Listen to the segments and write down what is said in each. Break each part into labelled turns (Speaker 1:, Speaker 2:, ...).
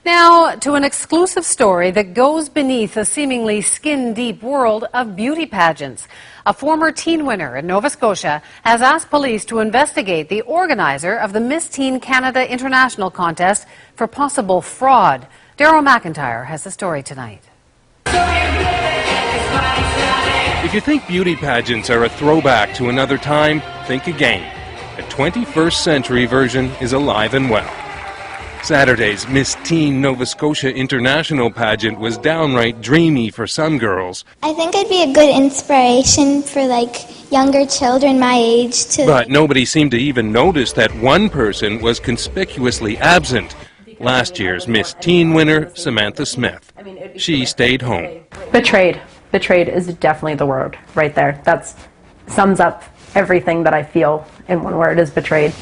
Speaker 1: Now to an exclusive story that goes beneath the seemingly skin-deep world of beauty pageants. A former teen winner in Nova Scotia has asked police to investigate the organizer of the Miss Teen Canada International Contest for possible fraud. Daryl McIntyre has the story tonight.
Speaker 2: If you think beauty pageants are a throwback to another time, think again. A 21st century version is alive and well. Saturday's Miss Teen Nova Scotia International pageant was downright dreamy for some girls.
Speaker 3: I think I'd be a good inspiration for younger children my age to...
Speaker 2: But nobody seemed to even notice that one person was conspicuously absent. Last year's Miss Teen winner, Samantha Smith. She stayed home.
Speaker 4: Betrayed. Betrayed is definitely the word right there. That sums up everything that I feel in one word, is betrayed.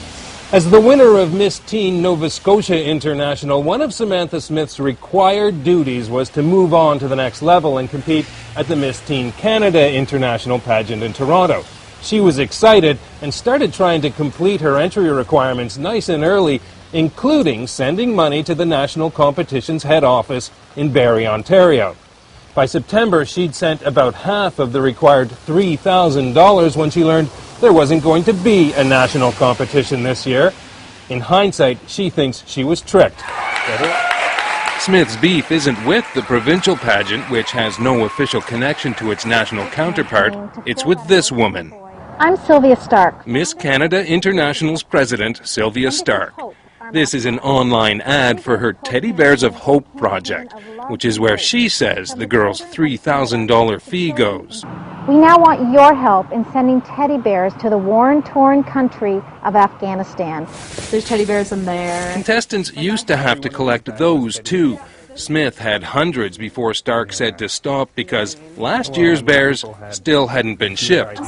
Speaker 2: As the winner of Miss Teen Nova Scotia International, one of Samantha Smith's required duties was to move on to the next level and compete at the Miss Teen Canada International pageant in Toronto. She was excited and started trying to complete her entry requirements nice and early, including sending money to the national competition's head office in Barrie, Ontario. By September, she'd sent about half of the required $3,000 when she learned there wasn't going to be a national competition this year. In hindsight, she thinks she was tricked. Smith's beef isn't with the provincial pageant, which has no official connection to its national counterpart. It's with this woman.
Speaker 5: I'm Sylvia Stark.
Speaker 2: Miss Canada International's president, Sylvia Stark. This is an online ad for her Teddy Bears of Hope project, which is where she says the girl's $3,000 fee goes.
Speaker 5: We now want your help in sending teddy bears to the war-torn country of Afghanistan.
Speaker 4: There's teddy bears in there.
Speaker 2: Contestants used to have to collect those too. Smith had hundreds before Stark said to stop because last year's bears still hadn't been shipped.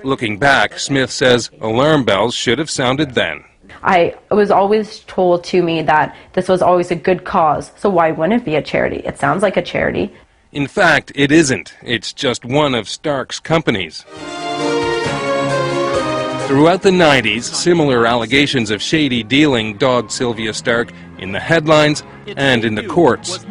Speaker 2: Looking back, Smith says alarm bells should have sounded then.
Speaker 4: I was always told to me that this was always a good cause, so why wouldn't it be a charity? It sounds like a charity.
Speaker 2: In fact, it isn't. It's just one of Stark's companies. Throughout the 90s, similar allegations of shady dealing dogged Sylvia Stark in the headlines and in the courts.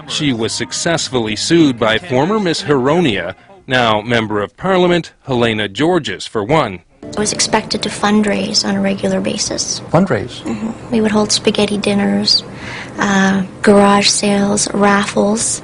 Speaker 2: She was successfully sued by former Miss Huronia, now Member of Parliament, Helena Georges, for one.
Speaker 3: I was expected to fundraise on a regular basis.
Speaker 6: Fundraise?
Speaker 3: Mm-hmm. We would hold spaghetti dinners, garage sales, raffles,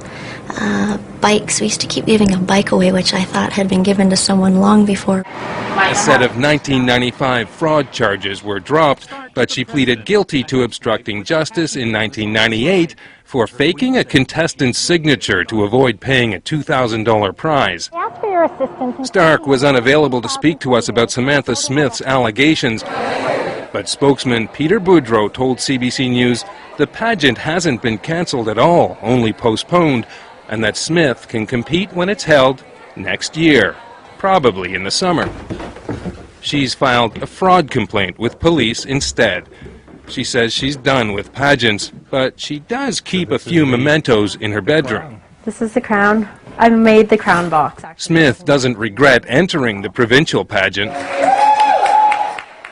Speaker 3: bikes. We used to keep giving a bike away, which I thought had been given to someone long before.
Speaker 2: A set of 1995 fraud charges were dropped, but she pleaded guilty to obstructing justice in 1998 for faking a contestant's signature to avoid paying a $2,000 prize.
Speaker 5: Ask for your assistance.
Speaker 2: Stark was unavailable to speak to us about Samantha Smith's allegations, but spokesman Peter Boudreau told CBC News the pageant hasn't been cancelled at all, only postponed, and that Smith can compete when it's held next year, probably in the summer. She's filed a fraud complaint with police instead. She says she's done with pageants, but she does keep a few mementos in her bedroom.
Speaker 4: This is the crown. I made the crown box, actually.
Speaker 2: Smith doesn't regret entering the provincial pageant,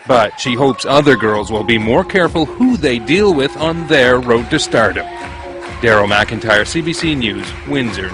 Speaker 2: but she hopes other girls will be more careful who they deal with on their road to stardom. Daryl McIntyre, CBC News, Windsor.